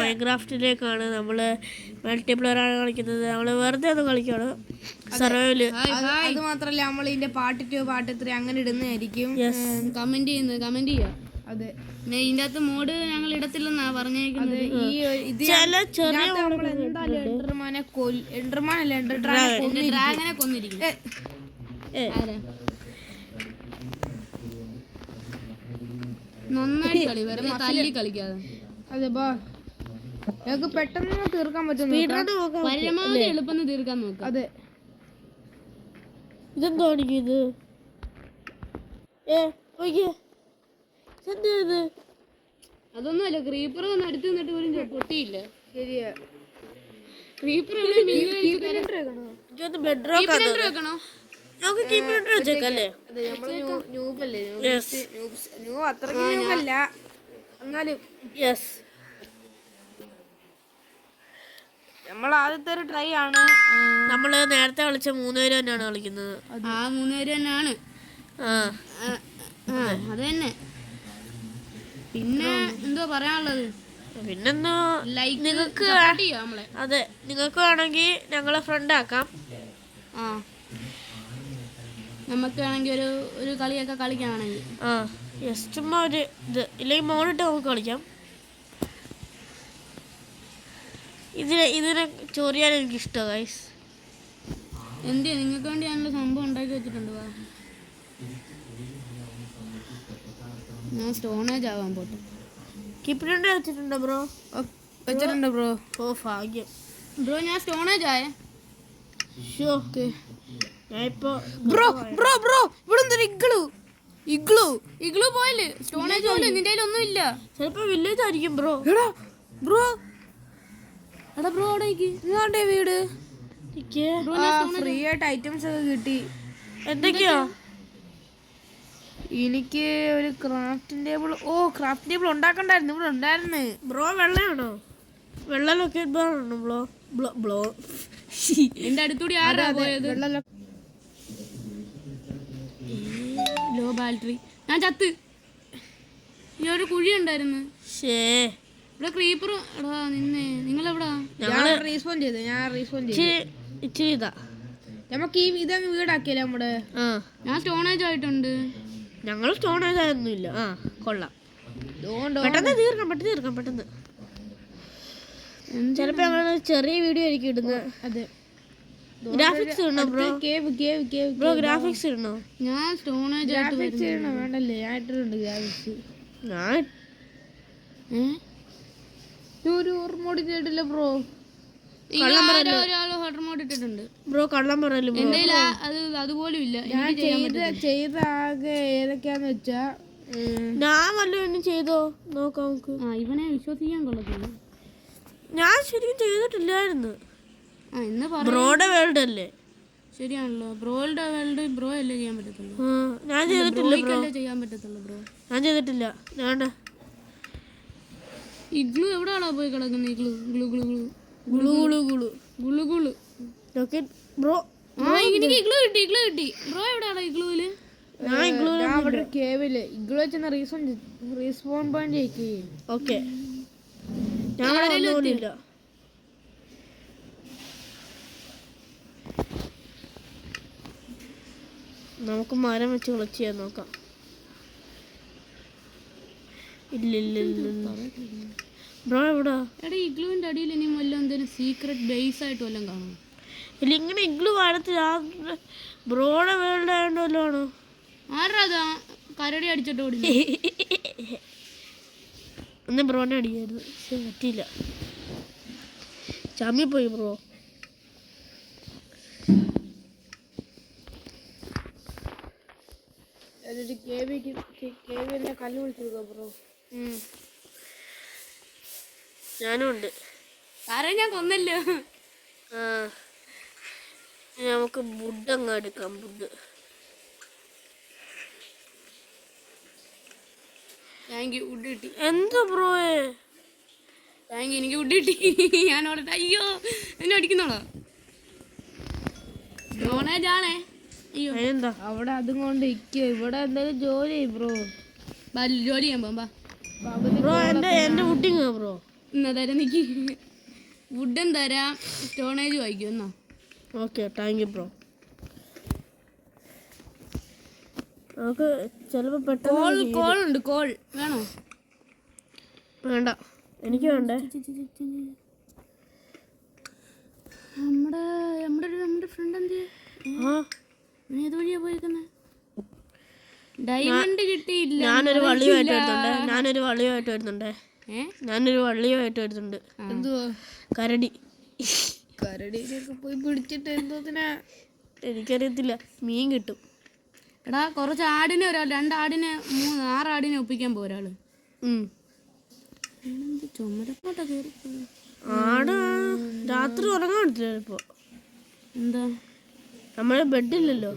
മൈൻക്രാഫ്റ്റിലേക്കാണ് നമ്മള് മൾട്ടിപ്ലെയർ ആണ് കളിക്കുന്നത്. നമ്മള് വെറുതെ ഒന്ന് കളിക്കാണ് സർവൈവല്. അത് മാത്രല്ല നമ്മൾ ഇതിന്റെ പാർട്ട് 2 പാർട്ട് 3 അങ്ങനെ ഇടുന്നതായിരിക്കും. കമന്റ് ചെയ്യാം. അതെ, ഇതിന്റെ അകത്ത് മോഡ് ഞങ്ങൾ ഇടത്തില്ലെന്നാ പറഞ്ഞേക്കുന്നത്. ഈ ഡ്രാഗനെ കൊന്നിരിക്കും. നന്നായിട്ട് കളി, വെറുതെ തല്ലി കളിക്കാതെ. അതെ ബാ, ഞങ്ങൾക്ക് പെട്ടെന്ന് തീർക്കാൻ പറ്റും. പരമാവധി എളുപ്പം തീർക്കാൻ നോക്കാം. അതെ, ഇതെന്തോ ഇത് അതൊന്നുമല്ല, ക്രീപ്പർ ഒന്ന് അടുത്ത് നിന്നിട്ട് പോലും പൊട്ടിയില്ല. ശരിയാ, ക്രീപ്പർ വെക്കണോ? എന്നാലും നമ്മൾ ആദ്യത്തെ ഒരു ട്രൈ ആണ്. നമ്മള് നേരത്തെ കളിച്ച 3 പേര് തന്നെയാണ് കളിക്കുന്നത്. ആ 3 പേര് തന്നെയാണ്. അത് തന്നെ. പിന്നെ എന്തോ പറയാനുള്ളത്? പിന്നെന്തോ, നിങ്ങൾക്ക് അതെ, നിങ്ങൾക്ക് വേണമെങ്കിൽ ഞങ്ങളെ ഫ്രണ്ട് ആക്കാം. നമുക്ക് വേണമെങ്കിൽ ഒരു കളിയൊക്കെ കളിക്കാണെങ്കിൽ ചുമ്മാ ഒരു ഇത് ഇല്ലെങ്കിൽ മോണിട്ട് നമുക്ക് കളിക്കാം. ഇതിനെ ചൊറിയാൻ എനിക്ക് ഇഷ്ടമാണ് ഗൈസ്. എന്തിനാ നിങ്ങൾക്ക് വേണ്ടി ഞാനുള്ള സംഭവം ഉണ്ടാക്കി വെച്ചിട്ടുണ്ട്. ഞാൻ സ്റ്റോണേജ് ആവാൻ പോട്ടെ. കിപ്പിട്ടുണ്ട് വെച്ചിട്ടുണ്ടോ ബ്രോ? വെച്ചിട്ടുണ്ട് ബ്രോ. ഓ ഭാഗ്യം ബ്രോ, ഞാൻ സ്റ്റോണേജ് ആയേ. ഇഗ്ലു പോയില്ലേ? സ്റ്റോണേജ് പോയില്ലേ? നിന്റെ ഒന്നും ഇല്ല. ചിലപ്പോ വില്ലേജ് ആയിരിക്കും ബ്രോ. ബ്രോ അവിടെ വീട് ഫ്രീ ആയിട്ട് ഐറ്റംസ് ഒക്കെ കിട്ടി. എന്തൊക്കെയാ? എനിക്ക് ഒരു ക്രാഫ്റ്റിംഗ് ടേബിൾ. ക്രാഫ്റ്റിംഗ് ടേബിൾ ഉണ്ടാക്കണ്ടായിരുന്നു, ഇവിടെ ഉണ്ടായിരുന്നു. ബ്രോ വെള്ളയാണോ? വെള്ള ലൊക്കേറ്റ് ആണോ ബ്ലോ? എന്റെ അടുത്തൂടി ആരാ പോയത്? Low battery. ഞാൻ ചത്ത്. ഈ ഒരു കുഴി ഉണ്ടായിരുന്നു. ഇവിടെ ക്രീപ്പർ. എടാ നിന്നെ, നിങ്ങളെവിടാ? ഞാൻ റീസ്പോൺ ചെയ്തു. നമുക്ക് ഈ ഇതങ്ങ് വീടാക്കിയല്ലേ നമ്മുടെ. ഞാൻ സ്റ്റോണേജ് ആയിട്ടുണ്ട്. ഞങ്ങൾ സ്റ്റോണേജ് ആയൊന്നുമില്ല. കൊള്ളാം. പെട്ടെന്ന് തീർക്കാം. ചിലപ്പോ ഞങ്ങൾ ചെറിയ വീഡിയോ ആയിരിക്കും ഇടുന്നത്. അതെ, ഗ്രാഫിക്സ് ഇടണോ ബ്രോ? ബ്രോ ഗ്രാഫിക്സ് ഇടണോ? ഞാൻ സ്റ്റോണേജ് വേണ്ടല്ലേ, ഞാൻ ഇട്ടിട്ടുണ്ട് ഗ്രാഫിക്സ്. ഒരു മോഡ് ഇട്ടിട്ടില്ല ബ്രോ. ബ്രോ കള്ളം പറയല്ലോ. അതുപോലും ഇല്ല. ഞാൻ ചെയ്ത ആകെ ഏതൊക്കെയാന്ന് വെച്ചാ, ഞാൻ വല്ലതും ചെയ്തോ നോക്കാം നമുക്ക്. ഇവനെ വിശ്വസിക്കാൻ കൊള്ളത്തില്ല. ഞാൻ ശരിക്കും ചെയ്തിട്ടില്ലായിരുന്നു. ബ്രോയുടെ വേൾഡ് അല്ലേ? ശരിയാണല്ലോ, ബ്രോയുടെ വേൾഡ് ബ്രോ അല്ലേ ചെയ്യാൻ പറ്റത്തുള്ളൂ. ഞാൻ ചെയ്തിട്ടില്ല. ചെയ്യാൻ പറ്റത്തുള്ളൂ ബ്രോ. ഞാൻ ചെയ്തിട്ടില്ല. ഇഗ്ലു എവിടെയാണോ പോയി കിടക്കുന്നത്? ബ്രോ എനിക്ക് ഇഗ്ലു കിട്ടി. ബ്രോ എവിടെയാണോ ഇഗ്ലുവില്? കേവില് ഇഗ്ലു വെച്ചെന്ന റീസ്പോൺ പോയിന്റ് ആക്കി. ഓക്കെ, നമുക്ക് മരം വെച്ച് കളിച്ച് ചെയ്യാൻ നോക്കാം. ഇല്ല ബ്രോ എവിടാ? എടാ, ഇഗ്ലുവിന്റെ അടിയിൽ ഇനി വല്ലതും എന്തെങ്കിലും സീക്രട്ട് ബേസ് ആയിട്ട് വല്ലതും കാണും. ഇല്ല, ഇങ്ങനെ ഇഗ്ലു കാലത്ത് ബ്രോയുടെ വേൾഡ് ആയതുകൊണ്ടല്ലോ ആണോ? ആരാ കരടി അടിച്ചിട്ട് ഓടി? ഒന്ന് ബ്രോനെ അടിക്കായിരുന്നു, പക്ഷെ പറ്റിയില്ല. ചമ്മി പോയി ബ്രോ. കല്ല് വിളിച്ചു ബ്രോ. ഞാനും ഉണ്ട്. ഞാൻ കൊന്നല്ലോ. നമുക്ക് വുഡ് അങ്ങ് എടുക്കാം. വുഡ് കിട്ടി. എന്താ ബ്രോയെ? എനിക്ക് വുഡ് കിട്ടി. ഞാൻ ഓടട്ടെ. അയ്യോ, എന്നെ അടിക്കുന്നോളോ? ഡോണേജാണേ. അയ്യോ, എന്താ അവിടെ അതും കൊണ്ട് ഇവിടെ എന്തായാലും ജോലി ബ്രോ. ജോലി ചെയ്യാൻ പോകാം. ബ്രോ എന്റെ വുഡിങ് ബ്രോ. എന്നാ തരാം നിക്ക്. വുഡൻ തരാം, സ്റ്റോണേജ് വായിക്കും എന്നാ. Okay, thank you bro. നമുക്ക് ചിലപ്പോൾ പെട്ടെന്ന് കോൾ ഉണ്ട്. കോൾ വേണോ? വേണ്ട, എനിക്ക് വേണ്ടേ. നമ്മുടെ ഫ്രണ്ട് എന്ത് ഏത് വഴിയാ പോയിരിക്കുന്നത്? ഡയമണ്ട് കിട്ടിയില്ല. ഞാനൊരു വള്ളിയുമായിട്ട് വരുന്നുണ്ട്. എന്തുവാ? കരടി. കരടിയിലൊക്കെ പോയി പിടിച്ചിട്ട് എന്തോത്തിനാ? എനിക്കറിയത്തില്ല. മീൻ കിട്ടും. എടാ കുറച്ച് ആടിനെ, 2 ആടിനെ 6 ആടിനെ ഒപ്പിക്കാൻ പോ ഒരാള്. ചുമരക്കോട്ട കയറി ആട് രാത്രി ഉറങ്ങാൻ പറ്റില്ല. ഇപ്പോ എന്താ നമ്മളെ ബെഡില്ലല്ലോ.